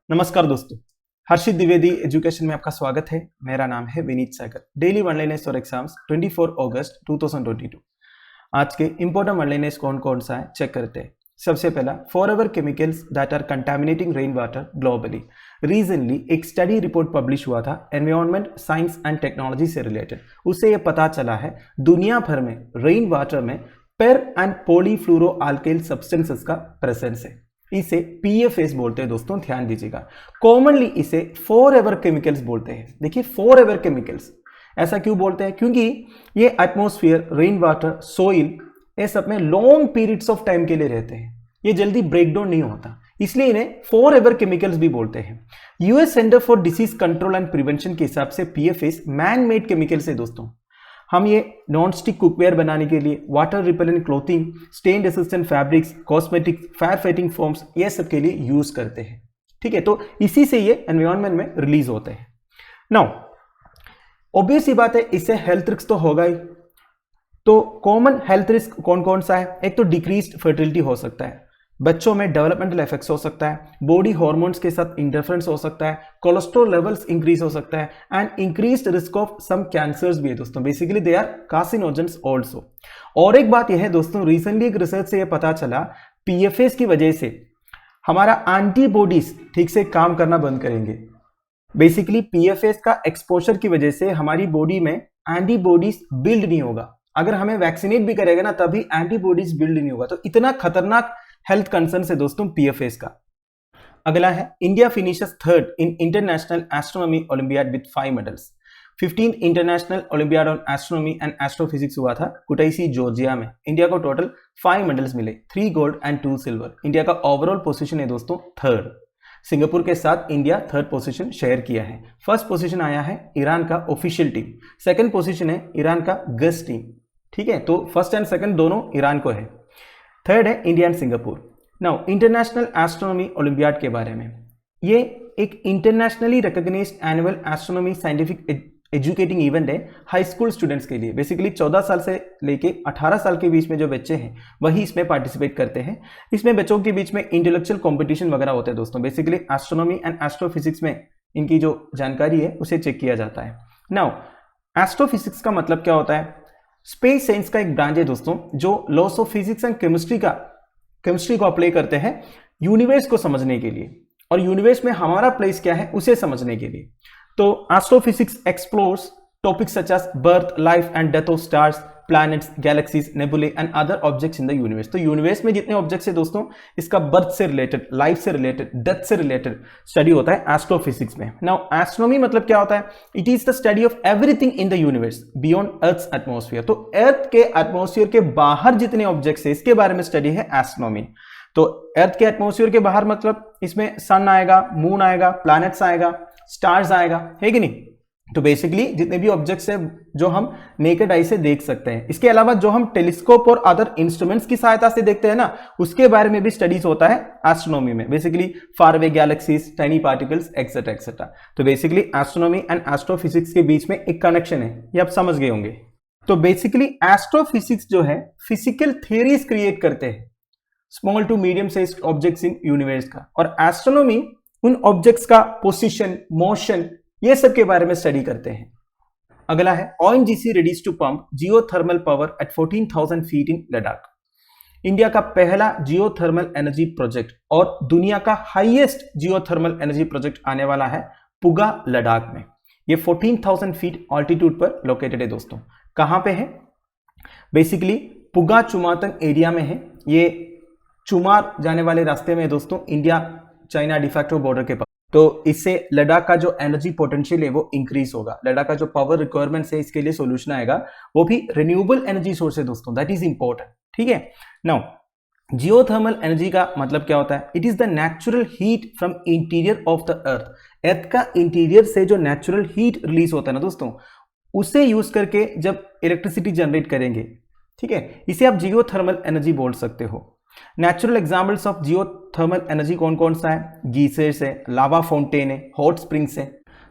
नमस्कार दोस्तों, हर्षित द्विवेदी एजुकेशन में आपका स्वागत है। मेरा नाम है विनीत सागर। डेली वनलाइनर्स और एग्जाम्स 24 अगस्त 2022। आज के इंपॉर्टेंट वनलाइनर्स कौन कौन सा है चेक करते हैं। सबसे पहला, forever chemicals that are contaminating rain water globally. Recently एक स्टडी रिपोर्ट पब्लिश हुआ था एनवायरनमेंट साइंस एंड टेक्नोलॉजी से रिलेटेड। उससे यह पता चला है दुनिया भर में रेन वाटर में पेर एंड पॉलीफ्लोरो अल्काइल सब्सटेंसेस का प्रेजेंस है। इसे पीएफएस बोलते हैं दोस्तों, ध्यान दीजिएगा। कॉमनली इसे फॉरएवर केमिकल्स बोलते हैं। देखिए फॉरएवर केमिकल्स ऐसा क्यों बोलते हैं? क्योंकि ये एटमॉस्फेयर, रेन वाटर, सोइल, ये सब में लॉन्ग पीरियड्स ऑफ टाइम के लिए रहते हैं। ये जल्दी ब्रेक डाउन नहीं होता, इसलिए इन्हें फॉरएवर केमिकल्स भी बोलते हैं। US centre for disease control and prevention के हिसाब से पीएफएस मैन मेड केमिकल्स है दोस्तों। हम ये नॉन स्टिक कुकवेयर बनाने के लिए, water repellent clothing, stain resistant fabrics, cosmetics, fire fighting foams, ये सब के लिए यूज करते हैं। ठीक है, तो इसी से ये एनवायरनमेंट में रिलीज होते हैं। नाउ ऑब्वियस ही बात है, इससे हेल्थ रिस्क तो होगा ही। तो कॉमन हेल्थ रिस्क कौन कौन सा है? एक तो डिक्रीज्ड फर्टिलिटी हो सकता है, बच्चों में डेवलपमेंटल इफेक्ट्स हो सकता है, बॉडी हार्मोन्स के साथ इंटरफेरेंस हो सकता है, कोलेस्ट्रॉल लेवल्स इंक्रीज हो सकता है and increased risk of some cancers भी है दोस्तों। Basically they are carcinogens also. और एक बात यह है दोस्तों, रिसेंटली एक रिसर्च से यह पता चला पीएफएस की वजह से हमारा एंटीबॉडीज ठीक से काम करना बंद करेंगे। बेसिकली पीएफएस का एक्सपोजर की वजह से हमारी बॉडी में एंटीबॉडीज बिल्ड नहीं होगा। अगर हमें वैक्सीनेट भी करेगा ना तभी एंटीबॉडीज बिल्ड नहीं होगा। तो इतना खतरनाक हेल्थ कंसर्न है दोस्तों पीएफएस का। अगला है, India finishes third in international astronomy olympiad with 5 medals. 15 international olympiad on astronomy and astrophysics हुआ था कुटाइसी जॉर्जिया में। इंडिया को टोटल 5 मेडल्स मिले, 3 गोल्ड एंड 2 सिल्वर। इंडिया का ओवरऑल पोजीशन है दोस्तों थर्ड। सिंगापुर के साथ इंडिया थर्ड पोजीशन शेयर किया है। फर्स्ट पोजीशन आया है ईरान का ऑफिशियल टीम, सेकंड पोजीशन है ईरान का गेस्ट टीम। ठीक है, तो फर्स्ट एंड सेकंड दोनों ईरान को है, थर्ड है India and Singapore. Now international astronomy olympiad के बारे में, ये एक internationally recognised annual astronomy scientific educating event है हाई स्कूल स्टूडेंट्स के लिए। बेसिकली 14 साल से लेके 18 साल के बीच में जो बच्चे हैं वही इसमें पार्टिसिपेट करते हैं। इसमें बच्चों के बीच में इंटेलेक्चुअल कंपटीशन वगैरह होते हैं दोस्तों। बेसिकली एस्ट्रोनॉमी एंड एस्ट्रोफिजिक्स में इनकी जो जानकारी है उसे चेक किया जाता है। नाउ एस्ट्रोफिजिक्स का मतलब क्या होता है? स्पेस साइंस का एक ब्रांच है दोस्तों जो loss of physics and chemistry को अप्लाई करते हैं यूनिवर्स को समझने के लिए, और यूनिवर्स में हमारा प्लेस क्या है उसे समझने के लिए। तो astrophysics explores topics such as birth, life and death of stars, planets, galaxies, nebulae and other objects in the universe. तो यूनिवर्स में जितने ऑब्जेक्ट्स है दोस्तों, इसका बर्थ से रिलेटेड, लाइफ से रिलेटेड, डेथ से रिलेटेड स्टडी होता है एस्ट्रोफिजिक्स में। नाउ एस्ट्रोनॉमी मतलब क्या होता है? It is the study of everything in the universe beyond earth's atmosphere. तो अर्थ के एटमॉस्फेयर के बाहर जितने ऑब्जेक्ट्स है इसके बारे में स्टडी है एस्ट्रोनॉमी। तो अर्थ के एटमॉस्फेयर के बाहर मतलब इसमें सन आएगा, मून आएगा, प्लैनेट्स आएगा, स्टार्स आएगा, है कि नहीं? तो बेसिकली जितने भी ऑब्जेक्ट्स हैं जो हम नेकेड आई से देख सकते हैं, इसके अलावा जो हम टेलीस्कोप और अदर इंस्ट्रूमेंट्स की सहायता से देखते हैं ना, उसके बारे में भी स्टडीज होता है एस्ट्रोनॉमी में। Basically far away galaxies, tiny particles, etcetera etcetera. तो बेसिकली एस्ट्रोनॉमी एंड एस्ट्रोफिजिक्स के बीच में एक कनेक्शन है, ये आप समझ गए होंगे। तो बेसिकली एस्ट्रोफिजिक्स जो है फिजिकल थियरीज क्रिएट करते हैं small to medium size objects in universe का, और एस्ट्रोनॉमी उन ऑब्जेक्ट्स का पोजीशन, मोशन, ये सब के बारे में स्टडी करते हैं। अगला है, ONGC readies to pump geothermal power at 14,000 feet in Ladakh. India का पहला जियोथर्मल एनर्जी प्रोजेक्ट और दुनिया का हाईएस्ट जियोथर्मल एनर्जी प्रोजेक्ट आने वाला है पुगा लद्दाख में। ये 14,000 फीट ऑल्टीट्यूड पर लोकेटेड है दोस्तों। कहां पे है? बेसिकली पुगा चुमातंग एरिया में है। ये चुमार जाने वाले रास्ते में है दोस्तों, इंडिया चाइना डिफैक्टो बॉर्डर के पास। तो इससे लद्दाख का जो एनर्जी पोटेंशियल है वो इंक्रीज होगा। लद्दाख का जो पावर रिक्वायरमेंट्स है इसके लिए सोल्यूशन आएगा, वो भी रिन्यूएबल एनर्जी सोर्स है दोस्तों, दैट इज इंपॉर्टेंट। ठीक है, नाउ जियोथर्मल एनर्जी का मतलब क्या होता है? It is the natural heat from interior of the earth. Earth का इंटीरियर से जो नेचुरल हीट रिलीज होता है ना दोस्तों, उसे यूज करके जब इलेक्ट्रिसिटी जनरेट करेंगे, ठीक है, इसे आप जियोथर्मल एनर्जी बोल सकते हो। Natural examples of geothermal energy कौन कौन सा है? गीजर्स है, लावा फाउंटेन है, हॉट स्प्रिंग्स है।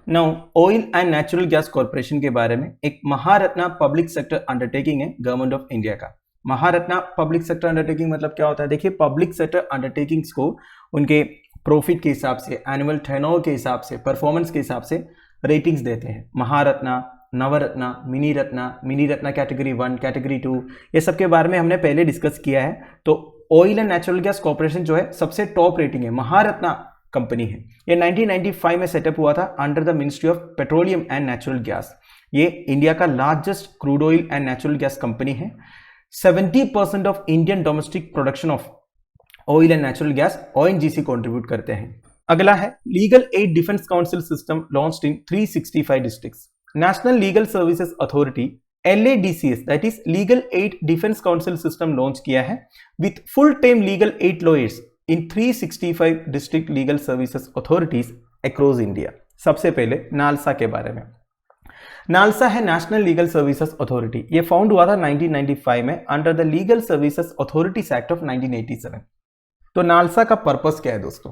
Now oil and natural gas corporation के बारे में एक महारत्ना पब्लिक सेक्टर अंडरटेकिंग है गवर्नमेंट ऑफ इंडिया का। महारत्ना पब्लिक सेक्टर अंडरटेकिंग मतलब क्या होता है? देखिए, पब्लिक सेक्टर अंडरटेकिंग्स को उनके प्रॉफिट के हिसाब से, एनुअल टर्नओवर के हिसाब से, परफॉर्मेंस के हिसाब से रेटिंग्स देते हैं। Maharatna, Navratna, mini Ratna category 1, category 2, ये सब के बारे में हमने पहले डिस्कस किया है। तो oil and natural gas corporation जो है सबसे टॉप रेटिंग है, महारत्ना कंपनी है। ये 1995 में सेटअप हुआ था under the ministry of petroleum and natural gas. ये इंडिया का largest crude oil and natural gas company है। 70% of Indian domestic production of oil and natural gas ONGC contribute करते हैं। अगला है legal aid defence council system launched in 365 districts. National legal services authority LADCS that is legal aid defence council system launch किया है with full time legal aid lawyers in 365 district legal services authorities across India. सबसे पहले NALSA के बारे में। NALSA है national legal services authority. ये found हुआ था 1995 में under the legal services authorities act of 1987। तो नालसा का पर्पस क्या है दोस्तों?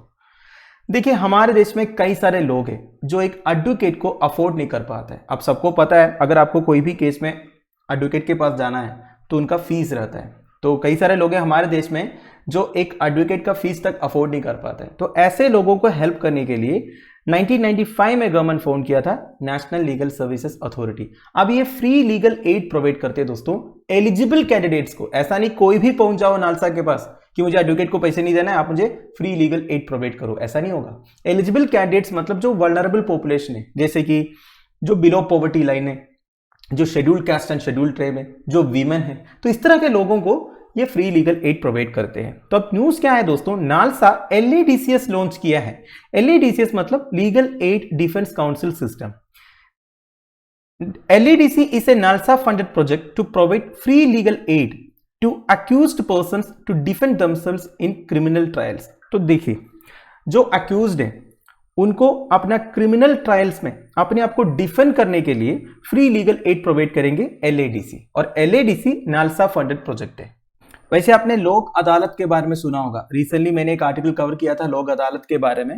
देखिए, हमारे देश में कई सारे लोग हैं जो एक एडवोकेट को अफोर्ड नहीं कर पाते हैं। अब सबको पता है, अगर आपको कोई भी केस में एडवोकेट के पास जाना है तो उनका फीस रहता है। तो कई सारे लोग हैं हमारे देश में जो एक एडवोकेट का फीस तक अफोर्ड नहीं कर पाते हैं। तो ऐसे लोगों को हेल्प करने के लिए 1995 में गवर्नमेंट फाउंड किया था नेशनल लीगल सर्विसेज अथॉरिटी। अब ये फ्री लीगल एड प्रोवाइड करते हैं दोस्तों एलिजिबल कैंडिडेट्स को। ऐसा नहीं कोई भी पहुंच जाओ नालसा के पास कि मुझे एडवोकेट को पैसे नहीं देना है, आप मुझे फ्री लीगल एड प्रोवाइड करो, ऐसा नहीं होगा। एलिजिबल कैंडिडेट्स मतलब जो वल्नरेबल पॉपुलेशन है, जैसे कि जो बिलो पॉवर्टी लाइन है, जो scheduled caste and scheduled tribe है, जो वीमेन है, तो इस तरह के लोगों को ये फ्री लीगल एड प्रोवाइड करते हैं। तो अब न्यूज क्या है दोस्तों? नालसा LADCS लॉन्च किया है। LADCS मतलब legal aid defence council system. LADC is a NALSA funded project to provide free legal aid to accused persons to defend themselves in criminal trials। तो देखिए, जो अक्यूज्ड हैं उनको अपना क्रिमिनल ट्रायल्स में अपने आप को डिफेंड करने के लिए फ्री लीगल एड प्रोवाइड करेंगे LADC। और LADC नालसा फंडेड प्रोजेक्ट है। वैसे आपने लोक अदालत के बारे में सुना होगा। रिसेंटली मैंने एक आर्टिकल कवर किया था लोक अदालत के बारे में।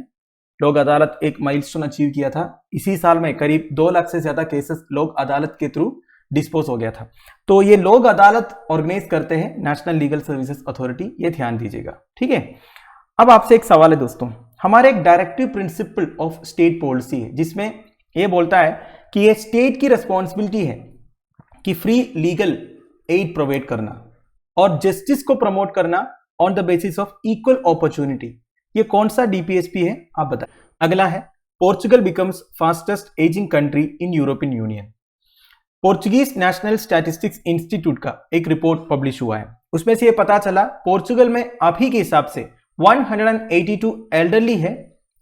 लोक अदालत एक माइलस्टोन अचीव किया था। इसी साल में करीब 2 लाख से ज्यादा केसेस लोक अदालत के थ्रू डिस्पोज हो गया था। तो ये लोक अदालत ऑर्गेनाइज करते हैं नेशनल लीगल सर्विसेज अथॉरिटी, ये ध्यान दीजिएगा, ठीक है। अब आपसे एक सवाल है दोस्तों, हमारे एक directive principle of state policy है जिसमें यह बोलता है कि ये स्टेट की रिस्पॉन्सिबिलिटी है कि फ्री लीगल एड प्रोवाइड करना और जस्टिस को प्रमोट करना on the basis of equal opportunity. ये कौन सा DPSP है आप बताएं। अगला है Portugal becomes fastest ageing country in European union. Portuguese national statistics institute का एक रिपोर्ट पब्लिश हुआ है। उसमें से ये पता चला पोर्चुगल में अभी के हिसाब से 182 एल्डरली है,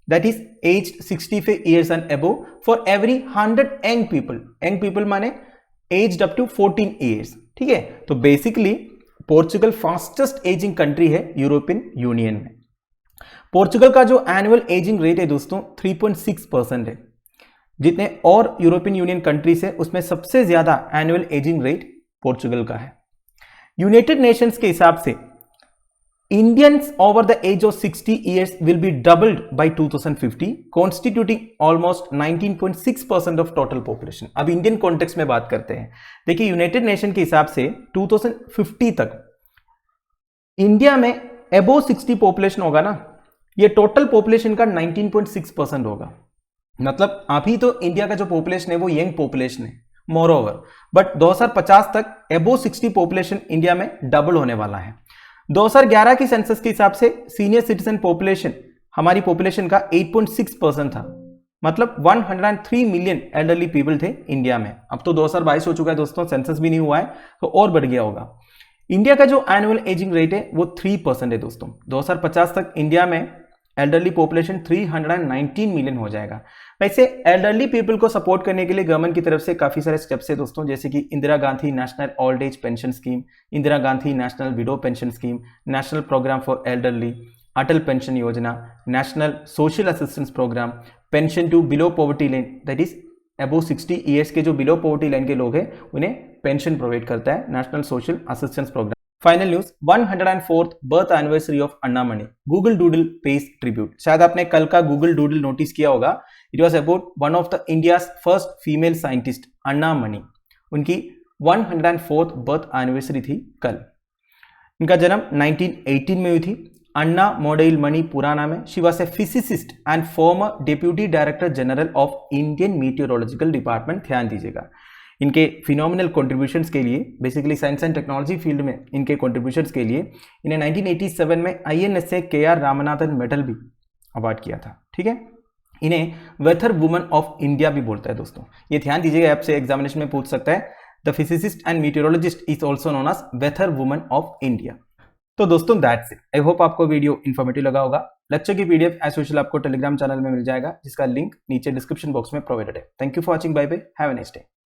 that is age 65 years and above for every 100 young people. Young people माने एज्ड अप टू 14 ईयर्स, ठीक है। तो basically Portugal fastest ageing country है यूरोपियन यूनियन में। पोर्चुगल का जो एनुअल एजिंग रेट है दोस्तों 3.6% है। जितने और यूरोपियन यूनियन कंट्रीज है उसमें सबसे ज्यादा एनुअल एजिंग रेट पोर्चुगल का है। यूनाइटेड नेशंस के हिसाब से Indians over the age of 60 years will be doubled by 2050, constituting almost 19.6% of total population. अब इंडियन कॉन्टेक्स्ट में बात करते हैं। देखिए, यूनाइटेड नेशन के हिसाब से 2050 तक इंडिया में अबोव 60 पॉपुलेशन होगा ना, ये टोटल पॉपुलेशन का 19.6% होगा। मतलब अभी तो इंडिया का जो पॉपुलेशन है वो यंग पॉपुलेशन है मोर ओवर, बट 2050 तक अबोव 60 पॉपुलेशन इंडिया में डबल होने वाला है। 2011 की सेंसस के हिसाब से सीनियर सिटीजन पॉपुलेशन हमारी पॉपुलेशन का 8.6% था। मतलब 103 मिलियन एल्डरली पीपल थे इंडिया में। अब तो 2022 हो चुका है दोस्तों, सेंसस भी नहीं हुआ है तो और बढ़ गया होगा। इंडिया का जो एनुअल एजिंग रेट है वो 3% है दोस्तों। 2050 तक इंडिया में एल्डरली पॉपुलेशन 319 मिलियन हो जाएगा। वैसे एल्डरली पीपल को सपोर्ट करने के लिए गवर्नमेंट की तरफ से काफी सारे स्टेप्स है दोस्तों, जैसे कि Indira Gandhi national old age pension scheme, Indira Gandhi national widow pension scheme, national programme for elderly, Atal pension Yojana, national social assistance programme, pension to below poverty line, that is above 60 years के जो बिलो पॉवर्टी लाइन के लोग हैं उन्हें पेंशन प्रोवाइड करता है national social assistance programme. Final news, 104th birth anniversary of Anna Mani, Google doodle page tribute. शायद आपने कल का गूगल डूडल नोटिस किया होगा। It was about one of the India's first female scientist Anna Mani. उनकी 104th बर्थ एनिवर्सरी थी कल। इनका जन्म 1918 में हुई थी। अन्ना मोडेलमणि पूरा नाम है. She was a physicist and farmer deputy director general of Indian meteorological department. ध्यान दीजिएगा, इनके फिनोमिनल कंट्रीब्यूशंस के लिए, basically science and technology field में इनके कंट्रीब्यूशंस के लिए इन्हें 1987 में INSA KR रामनाथन मेडल भी अवार्ड किया था. ठीक है, इन्हें वेथर वुमन ऑफ इंडिया भी बोलता है दोस्तों. ये ध्यान दीजिएगा, आपसे एग्जामिनेशन में पूछ सकता है. The physicist and meteorologist is also known as weather woman of India. तो दोस्तों दैट्स इट. आई होप आपको वीडियो इन्फॉर्मेटिव लगा होगा. लेक्चर की PDF एज यूजुअल आपको टेलीग्राम चैनल में मिल जाएगा, जिसका लिंक नीचे डिस्क्रिप्शन बॉक्स में प्रोवाइडेड है. Thank you for watching. Bye bye. Have a nice day.